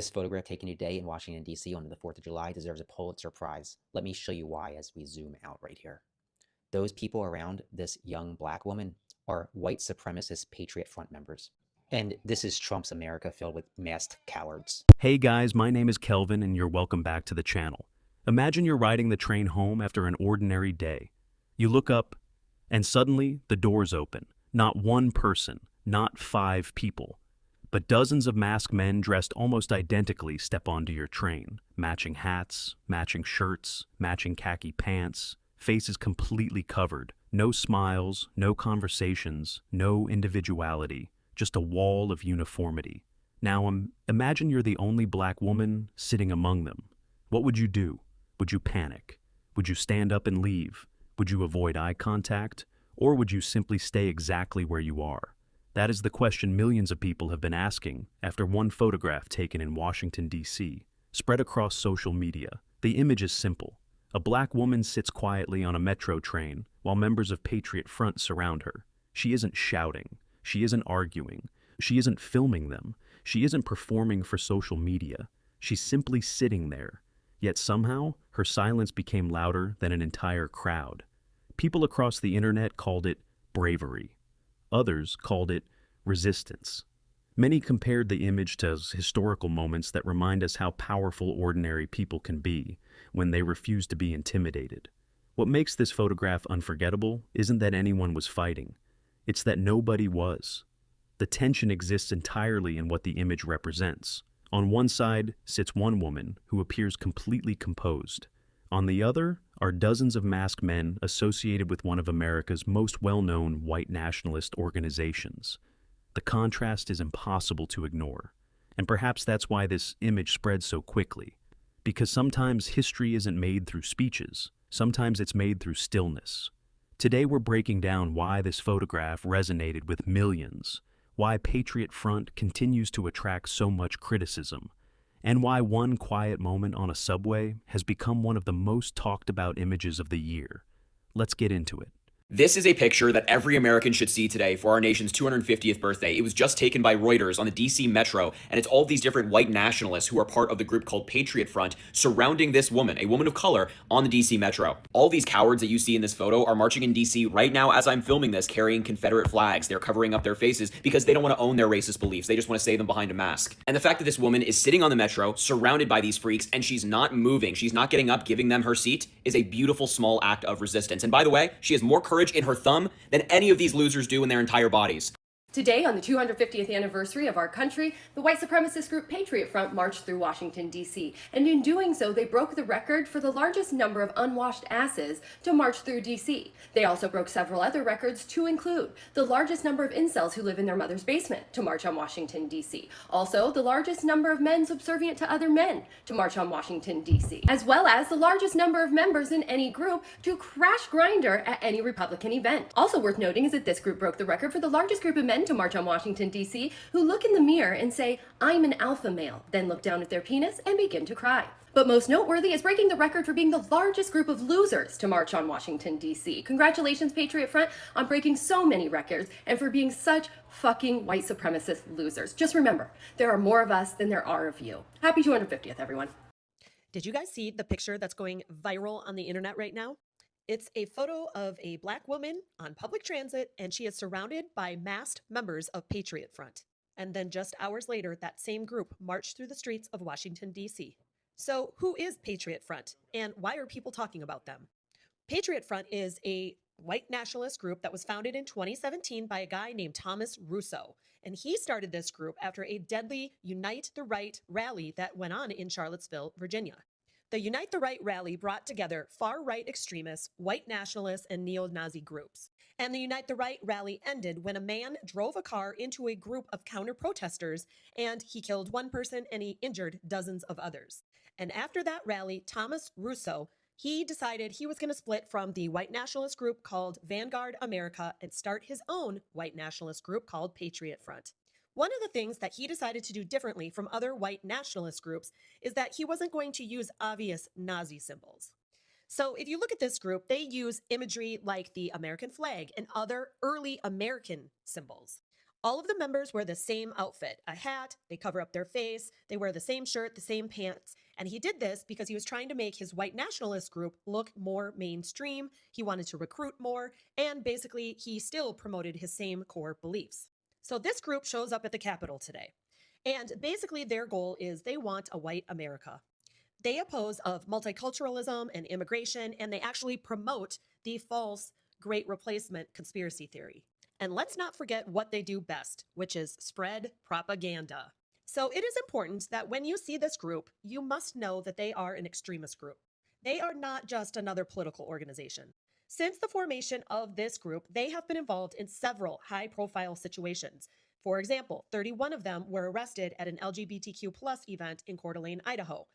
This photograph taken today in Washington, D.C. on the 4th of July deserves a Pulitzer Prize. Let me show you why as we zoom out right here. Those people around this young black woman are white supremacist Patriot Front members. And this is Trump's America filled with masked cowards. Hey guys, my name is Kelvin and you're welcome back to the channel. Imagine you're riding the train home after an ordinary day. You look up and suddenly the doors open. Not one person, not 5 people, but dozens of masked men dressed almost identically step onto your train. Matching hats, matching shirts, matching khaki pants, faces completely covered. No smiles, no conversations, no individuality, just a wall of uniformity. Now, imagine you're the only black woman sitting among them. What would you do? Would you panic? Would you stand up and leave? Would you avoid eye contact? Or would you simply stay exactly where you are? That is the question millions of people have been asking after one photograph taken in Washington, D.C., spread across social media. The image is simple. A black woman sits quietly on a metro train while members of Patriot Front surround her. She isn't shouting. She isn't arguing. She isn't filming them. She isn't performing for social media. She's simply sitting there. Yet somehow, her silence became louder than an entire crowd. People across the internet called it bravery. Others called it resistance. Many compared the image to historical moments that remind us how powerful ordinary people can be when they refuse to be intimidated. What makes this photograph unforgettable isn't that anyone was fighting. It's that nobody was. The tension exists entirely in what the image represents. On one side sits one woman who appears completely composed. On the other are dozens of masked men associated with one of America's most well-known white nationalist organizations. The contrast is impossible to ignore, and perhaps that's why this image spread so quickly. Because sometimes history isn't made through speeches, sometimes it's made through stillness. Today we're breaking down why this photograph resonated with millions, why Patriot Front continues to attract so much criticism, and why one quiet moment on a subway has become one of the most talked about images of the year. Let's get into it. This is a picture that every American should see today for our nation's 250th birthday. It was just taken by Reuters on the DC Metro, and it's all these different white nationalists who are part of the group called Patriot Front surrounding this woman, a woman of color, on the DC Metro. All these cowards that you see in this photo are marching in DC right now as I'm filming this, carrying Confederate flags. They're covering up their faces because they don't want to own their racist beliefs. They just want to say them behind a mask. And the fact that this woman is sitting on the Metro, surrounded by these freaks, and she's not moving, she's not getting up, giving them her seat, is a beautiful small act of resistance. And by the way, she has more courage in her thumb than any of these losers do in their entire bodies. Today, on the 250th anniversary of our country, the white supremacist group Patriot Front marched through Washington, D.C. And in doing so, they broke the record for the largest number of unwashed asses to march through D.C. They also broke several other records, to include the largest number of incels who live in their mother's basement to march on Washington, D.C. Also, the largest number of men subservient to other men to march on Washington, D.C. As well as the largest number of members in any group to crash Grindr at any Republican event. Also worth noting is that this group broke the record for the largest group of men to march on Washington, D.C., who look in the mirror and say, "I'm an alpha male," then look down at their penis and begin to cry. But most noteworthy is breaking the record for being the largest group of losers to march on Washington, D.C. Congratulations, Patriot Front, on breaking so many records and for being such fucking white supremacist losers. Just remember, there are more of us than there are of you. Happy 250th, everyone. Did you guys see the picture that's going viral on the internet right now? It's a photo of a black woman on public transit, and she is surrounded by masked members of Patriot Front. And then just hours later, that same group marched through the streets of Washington, D.C. So who is Patriot Front, and why are people talking about them? Patriot Front is a white nationalist group that was founded in 2017 by a guy named Thomas Russo. And he started this group after a deadly Unite the Right rally that went on in Charlottesville, Virginia. The Unite the Right rally brought together far-right extremists, white nationalists, and neo-Nazi groups. And the Unite the Right rally ended when a man drove a car into a group of counter-protesters, and he killed one person and he injured dozens of others. And after that rally, Thomas Russo, he decided he was going to split from the white nationalist group called Vanguard America and start his own white nationalist group called Patriot Front. One of the things that he decided to do differently from other white nationalist groups is that he wasn't going to use obvious Nazi symbols. So if you look at this group, they use imagery like the American flag and other early American symbols. All of the members wear the same outfit, a hat, they cover up their face, they wear the same shirt, the same pants. And he did this because he was trying to make his white nationalist group look more mainstream. He wanted to recruit more, and basically he still promoted his same core beliefs. So this group shows up at the Capitol today. And basically their goal is they want a white America. They oppose of multiculturalism and immigration, and they actually promote the false Great Replacement conspiracy theory. And let's not forget what they do best, which is spread propaganda. So it is important that when you see this group, you must know that they are an extremist group. They are not just another political organization. Since the formation of this group, they have been involved in several high-profile situations. For example, 31 of them were arrested at an LGBTQ+ event in Coeur d'Alene, Idaho.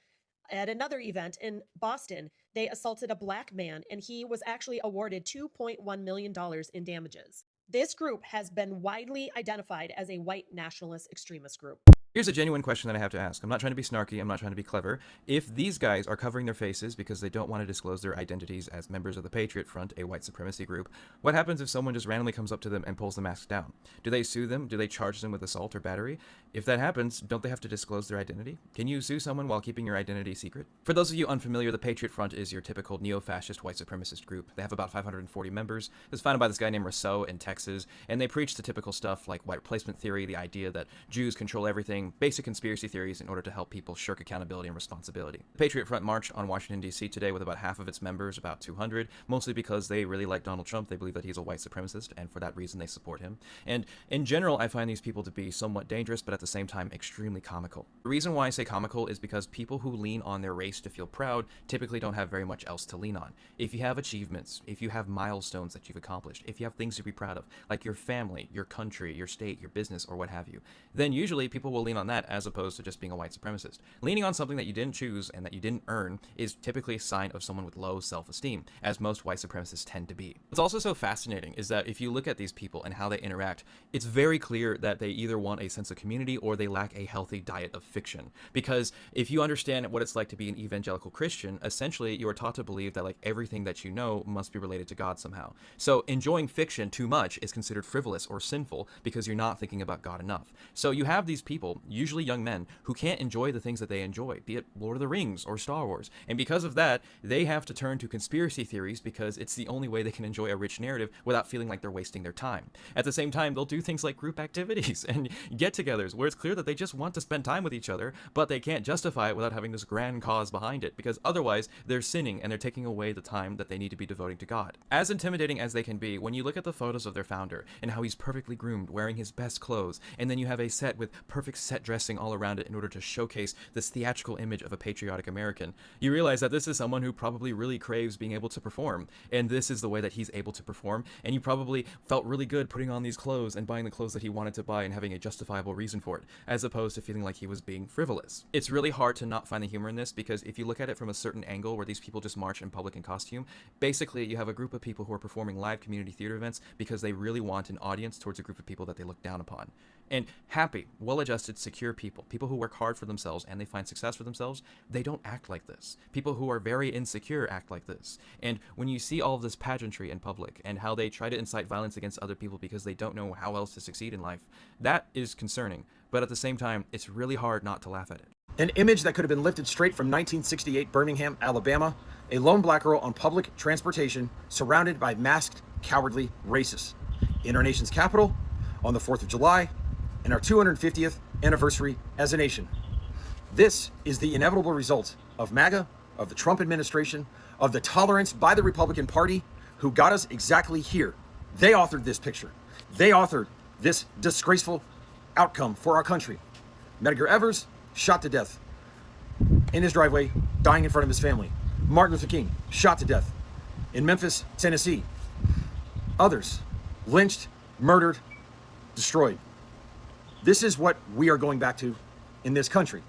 At another event in Boston, they assaulted a black man, and he was actually awarded $2.1 million in damages. This group has been widely identified as a white nationalist extremist group. Here's a genuine question that I have to ask. I'm not trying to be snarky, I'm not trying to be clever. If these guys are covering their faces because they don't want to disclose their identities as members of the Patriot Front, a white supremacy group, what happens if someone just randomly comes up to them and pulls the mask down? Do they sue them? Do they charge them with assault or battery? If that happens, don't they have to disclose their identity? Can you sue someone while keeping your identity secret? For those of you unfamiliar, the Patriot Front is your typical neo-fascist white supremacist group. They have about 540 members. It was founded by this guy named Rousseau in Texas, and they preach the typical stuff like white replacement theory, the idea that Jews control everything, basic conspiracy theories in order to help people shirk accountability and responsibility. The Patriot Front marched on Washington, D.C. today with about half of its members, about 200, mostly because they really like Donald Trump. They believe that he's a white supremacist, and for that reason they support him. And in general, I find these people to be somewhat dangerous, but at the same time extremely comical. The reason why I say comical is because people who lean on their race to feel proud typically don't have very much else to lean on. If you have achievements, if you have milestones that you've accomplished, if you have things to be proud of, like your family, your country, your state, your business, or what have you, then usually people will lean on that as opposed to just being a white supremacist. Leaning on something that you didn't choose and that you didn't earn is typically a sign of someone with low self-esteem, as most white supremacists tend to be. What's also so fascinating is that if you look at these people and how they interact, it's very clear that they either want a sense of community or they lack a healthy diet of fiction. Because if you understand what it's like to be an evangelical Christian, essentially you are taught to believe that like everything that you know must be related to God somehow. So enjoying fiction too much is considered frivolous or sinful because you're not thinking about God enough. So you have these people, usually young men, who can't enjoy the things that they enjoy, be it Lord of the Rings or Star Wars. And because of that, they have to turn to conspiracy theories because it's the only way they can enjoy a rich narrative without feeling like they're wasting their time. At the same time, they'll do things like group activities and get-togethers where it's clear that they just want to spend time with each other, but they can't justify it without having this grand cause behind it, because otherwise they're sinning and they're taking away the time that they need to be devoting to God. As intimidating as they can be, when you look at the photos of their founder and how he's perfectly groomed, wearing his best clothes, and then you have a set with perfect set dressing all around it in order to showcase this theatrical image of a patriotic American, you realize that this is someone who probably really craves being able to perform, and this is the way that he's able to perform, and he probably felt really good putting on these clothes and buying the clothes that he wanted to buy and having a justifiable reason for it, as opposed to feeling like he was being frivolous. It's really hard to not find the humor in this, because if you look at it from a certain angle where these people just march in public in costume, basically you have a group of people who are performing live community theater events because they really want an audience towards a group of people that they look down upon. And happy, well-adjusted, secure people, people who work hard for themselves and they find success for themselves, they don't act like this. People who are very insecure act like this. And when you see all of this pageantry in public and how they try to incite violence against other people because they don't know how else to succeed in life, that is concerning. But at the same time, it's really hard not to laugh at it. An image that could have been lifted straight from 1968 Birmingham, Alabama, a lone black girl on public transportation surrounded by masked, cowardly racists. In our nation's capital, on the 4th of July, and our 250th anniversary as a nation. This is the inevitable result of MAGA, of the Trump administration, of the tolerance by the Republican Party, who got us exactly here. They authored this picture. They authored this disgraceful outcome for our country. Medgar Evers shot to death in his driveway, dying in front of his family. Martin Luther King shot to death in Memphis, Tennessee. Others lynched, murdered, destroyed. This is what we are going back to in this country.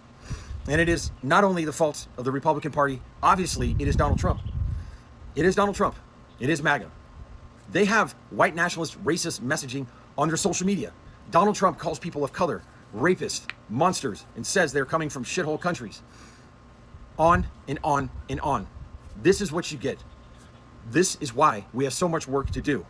And it is not only the fault of the Republican Party, obviously it is Donald Trump. It is Donald Trump. It is MAGA. They have white nationalist racist messaging on their social media. Donald Trump calls people of color rapists, monsters, and says they're coming from shithole countries. On and on and on. This is what you get. This is why we have so much work to do.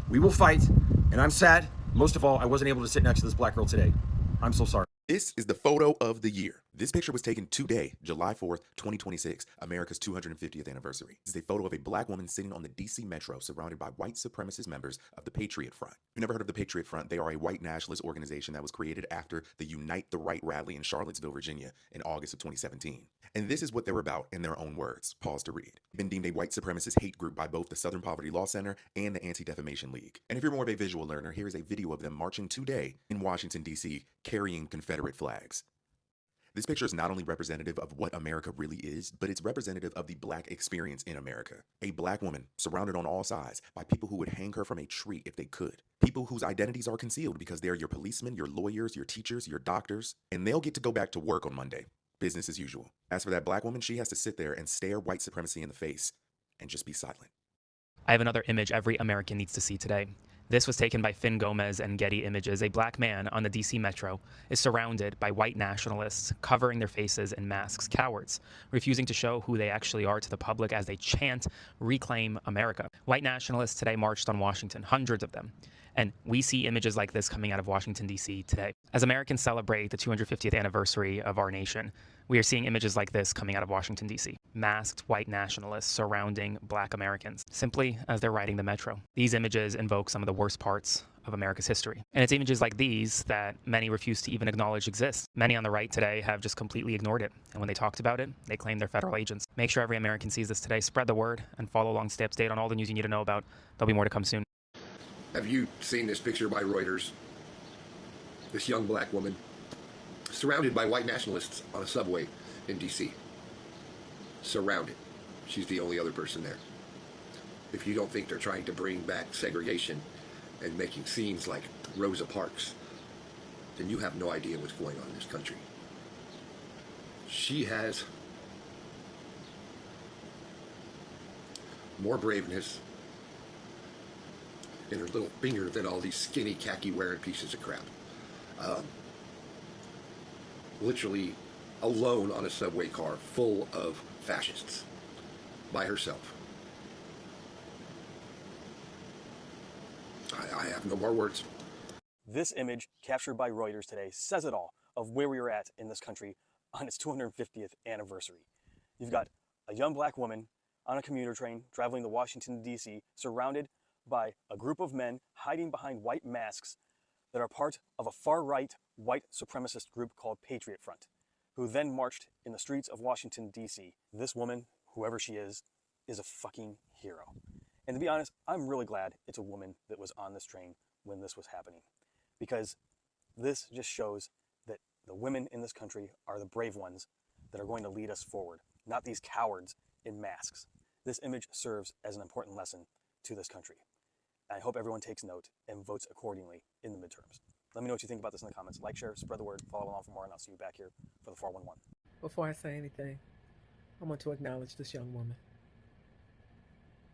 We will fight, and I'm sad Most of all, I wasn't able to sit next to this black girl today. I'm so sorry. This is the photo of the year. This picture was taken today, July 4th, 2026, America's 250th anniversary. This is a photo of a black woman sitting on the DC Metro surrounded by white supremacist members of the Patriot Front. If you've never heard of the Patriot Front, they are a white nationalist organization that was created after the Unite the Right rally in Charlottesville, Virginia in August of 2017. And this is what they're about in their own words. Pause to read. Been deemed a white supremacist hate group by both the Southern Poverty Law Center and the Anti-Defamation League. And if you're more of a visual learner, here is a video of them marching today in Washington, D.C., carrying Confederate flags. This picture is not only representative of what America really is, but it's representative of the black experience in America. A black woman surrounded on all sides by people who would hang her from a tree if they could. People whose identities are concealed because they're your policemen, your lawyers, your teachers, your doctors, and they'll get to go back to work on Monday. Business as usual. As for that black woman, she has to sit there and stare white supremacy in the face and just be silent. I have another image every American needs to see today. This was taken by Finn Gomez and Getty Images. A black man on the DC Metro is surrounded by white nationalists covering their faces in masks, cowards, refusing to show who they actually are to the public as they chant, "Reclaim America." White nationalists today marched on Washington, hundreds of them. And we see images like this coming out of Washington, D.C. today. As Americans celebrate the 250th anniversary of our nation, we are seeing images like this coming out of Washington, D.C. Masked white nationalists surrounding black Americans, simply as they're riding the metro. These images invoke some of the worst parts of America's history. And it's images like these that many refuse to even acknowledge exist. Many on the right today have just completely ignored it. And when they talked about it, they claimed they're federal agents. Make sure every American sees this today. Spread the word and follow along, stay up to date on all the news you need to know about. There'll be more to come soon. Have you seen this picture by Reuters? This young black woman surrounded by white nationalists on a subway in D.C. Surrounded. She's the only other person there. If you don't think they're trying to bring back segregation and making scenes like Rosa Parks, then you have no idea what's going on in this country. She has more braveness in her little finger than all these skinny khaki wearing pieces of crap. Literally alone on a subway car full of fascists by herself. I have no more words. This image captured by Reuters today says it all of where we are at in this country on its 250th anniversary. You've got a young black woman on a commuter train traveling to Washington, D.C., surrounded by a group of men hiding behind white masks that are part of a far-right white supremacist group called Patriot Front, who then marched in the streets of Washington, D.C. This woman, whoever she is a fucking hero. And to be honest, I'm really glad it's a woman that was on this train when this was happening, because this just shows that the women in this country are the brave ones that are going to lead us forward, not these cowards in masks. This image serves as an important lesson to this country. I hope everyone takes note and votes accordingly in the midterms. Let me know what you think about this in the comments. Like, share, spread the word, follow along for more, and I'll see you back here for the 411. Before I say anything, I want to acknowledge this young woman.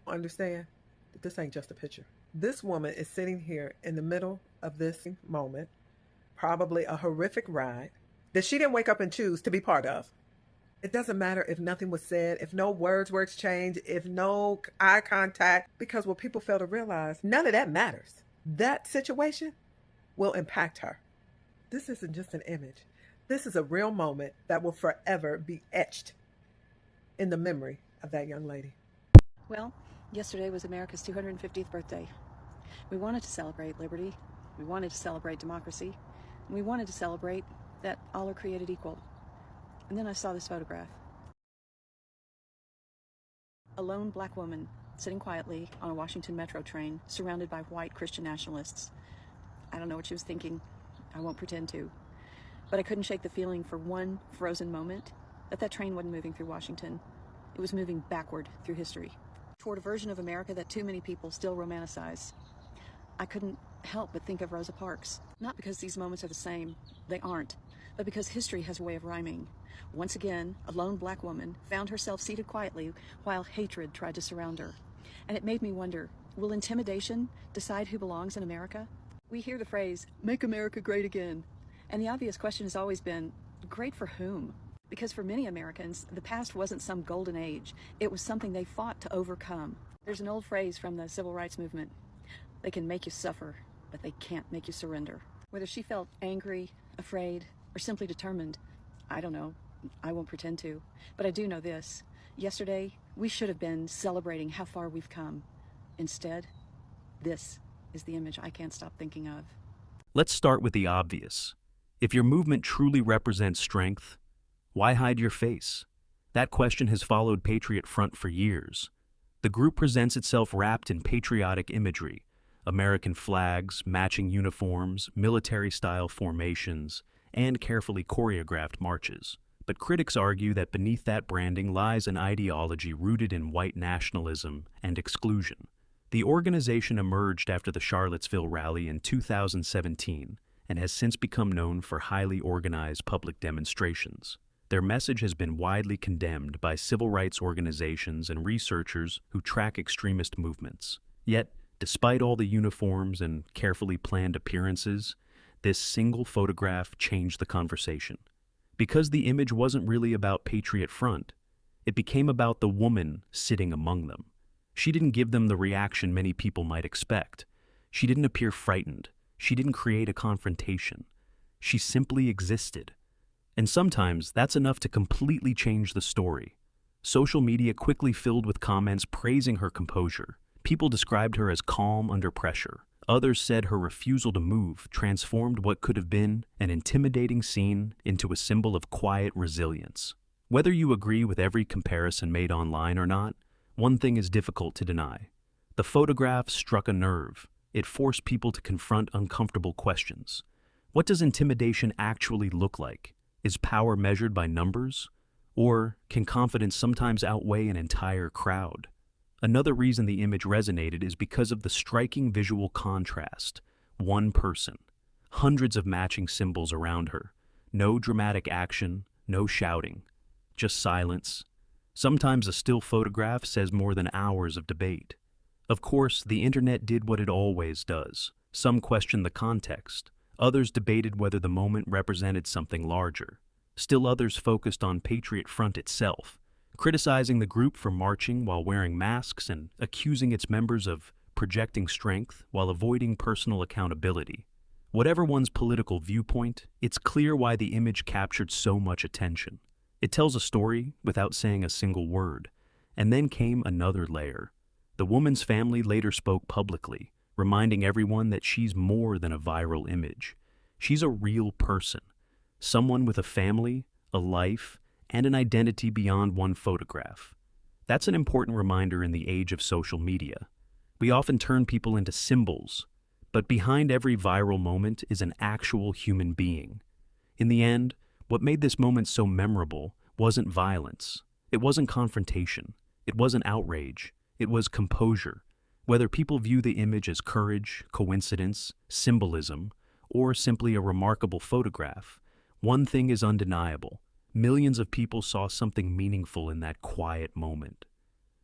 Understand that this ain't just a picture. This woman is sitting here in the middle of this moment, probably a horrific ride that she didn't wake up and choose to be part of. It doesn't matter if nothing was said, if no words were exchanged, if no eye contact, because what people fail to realize, none of that matters. That situation will impact her. This isn't just an image. This is a real moment that will forever be etched in the memory of that young lady. Well, yesterday was America's 250th birthday. We wanted to celebrate liberty. We wanted to celebrate democracy. And we wanted to celebrate that all are created equal. And then I saw this photograph. A lone black woman sitting quietly on a Washington Metro train, surrounded by white Christian nationalists. I don't know what she was thinking. I won't pretend to. But I couldn't shake the feeling for one frozen moment that train wasn't moving through Washington. It was moving backward through history, toward a version of America that too many people still romanticize. I couldn't help but think of Rosa Parks. Not because these moments are the same, they aren't, but because history has a way of rhyming. Once again, a lone black woman found herself seated quietly while hatred tried to surround her. And it made me wonder, will intimidation decide who belongs in America? We hear the phrase, "Make America great again." And the obvious question has always been, great for whom? Because for many Americans, the past wasn't some golden age. It was something they fought to overcome. There's an old phrase from the civil rights movement: they can make you suffer, but but they can't make you surrender. Whether she felt angry, afraid, or simply determined, I don't know. I won't pretend to. But I do know this. Yesterday, we should have been celebrating how far we've come. Instead, this is the image I can't stop thinking of. Let's start with the obvious. If your movement truly represents strength, why hide your face? That question has followed Patriot Front for years. The group presents itself wrapped in patriotic imagery, American flags, matching uniforms, military-style formations, and carefully choreographed marches. But critics argue that beneath that branding lies an ideology rooted in white nationalism and exclusion. The organization emerged after the Charlottesville rally in 2017 and has since become known for highly organized public demonstrations. Their message has been widely condemned by civil rights organizations and researchers who track extremist movements. Yet, despite all the uniforms and carefully planned appearances, this single photograph changed the conversation. Because the image wasn't really about Patriot Front, it became about the woman sitting among them. She didn't give them the reaction many people might expect. She didn't appear frightened. She didn't create a confrontation. She simply existed. And sometimes that's enough to completely change the story. Social media quickly filled with comments praising her composure. People described her as calm under pressure. Others said her refusal to move transformed what could have been an intimidating scene into a symbol of quiet resilience. Whether you agree with every comparison made online or not, one thing is difficult to deny. The photograph struck a nerve. It forced people to confront uncomfortable questions. What does intimidation actually look like? Is power measured by numbers? Or can confidence sometimes outweigh an entire crowd? Another reason the image resonated is because of the striking visual contrast. One person, hundreds of matching symbols around her, no dramatic action, no shouting, just silence. Sometimes a still photograph says more than hours of debate. Of course, the internet did what it always does. Some questioned the context. Others debated whether the moment represented something larger. Still others focused on Patriot Front itself, criticizing the group for marching while wearing masks and accusing its members of projecting strength while avoiding personal accountability. Whatever one's political viewpoint, it's clear why the image captured so much attention. It tells a story without saying a single word. And then came another layer. The woman's family later spoke publicly, reminding everyone that she's more than a viral image. She's a real person, someone with a family, a life, and an identity beyond one photograph. That's an important reminder in the age of social media. We often turn people into symbols, but behind every viral moment is an actual human being. In the end, what made this moment so memorable wasn't violence. It wasn't confrontation. It wasn't outrage. It was composure. Whether people view the image as courage, coincidence, symbolism, or simply a remarkable photograph, one thing is undeniable. Millions of people saw something meaningful in that quiet moment.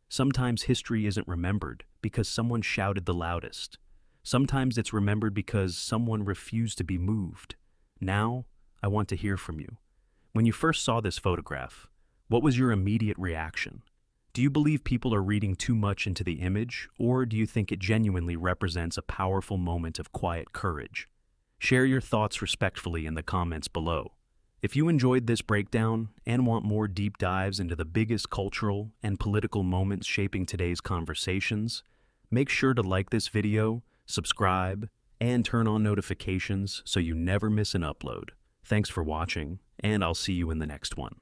Sometimes history isn't remembered because someone shouted the loudest. Sometimes it's remembered because someone refused to be moved. Now, I want to hear from you. When you first saw this photograph, what was your immediate reaction? Do you believe people are reading too much into the image, or do you think it genuinely represents a powerful moment of quiet courage? Share your thoughts respectfully in the comments below. If you enjoyed this breakdown and want more deep dives into the biggest cultural and political moments shaping today's conversations, make sure to like this video, subscribe, and turn on notifications so you never miss an upload. Thanks for watching, and I'll see you in the next one.